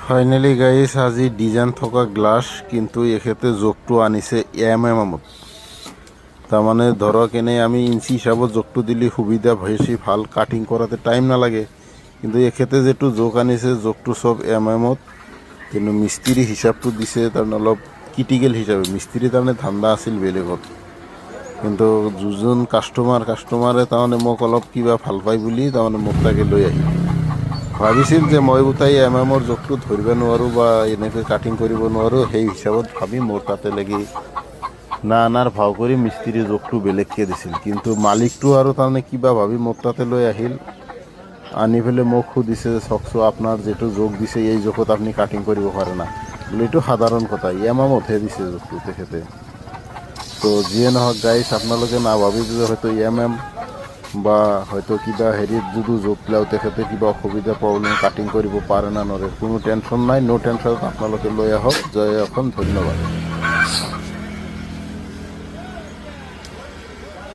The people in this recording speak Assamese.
ফাইনেলি গাইস আজি ডিজাইন থকা গ্লাছ কিন্তু এক্ষেত্ৰে জোকটো আনিছে এমএমত। তাৰমানে ধৰক এনেই আমি ইঞ্চি হিসাবত জোকটো দিলে সুবিধা বেশি ভাল, কাটিং কৰাতে টাইম নালাগে। কিন্তু এক্ষেত্রে যেটো জোক আনিছে জোকটো সব এমএমত, কিন্তু মিস্ত্রি হিসাবটো দিছে তাৰমানে অলপ ক্ৰিটিক্যাল হিসাবে। মিস্ত্ৰি তাৰমানে ধান্দা আছিল বেলেগত, কিন্তু দুজন কাষ্টমাৰে তাৰমানে মোক অলপ কিবা ভাল পাই বুলি তাৰমানে মোক তাকে লৈ আহিল। ভাবিছিল যে মই গোটাই এমএমৰ জোকটো ধৰিব নোৱাৰোঁ বা এনেকৈ কাটিং কৰিব নোৱাৰোঁ, সেই হিচাপত ভাবি মোৰ তাতে লাগি না আনাৰ ভাও কৰি মিস্ত্ৰি জোকটো বেলেগকৈ দিছিল। কিন্তু মালিকটো আৰু তাৰমানে কিবা ভাবি মোৰ তাতে লৈ আহিল, আনি পেলাই মোক সুধিছে চাওকচোন আপোনাৰ যিটো জোক দিছে এই জোকত আপুনি কাটিং কৰিব পাৰে না। বোলে এইটো সাধাৰণ কথা, এমএমতহে দিছে জোকটো তেখেতে। তো যিয়ে নহওক গাইছ, আপোনালোকে নাভাবি যে হয়তো এমএম বা হয়তো কিবা হেৰিত যদি জোক লাও তেখেতে কিবা অসুবিধা প্ৰব্লেম কাটিং কৰিব পাৰে না নৰে, কোনো টেনশ্যন নাই। নো টেনশ্যনত আপোনালোকে লৈ আহক। জয় অসম, ধন্যবাদ।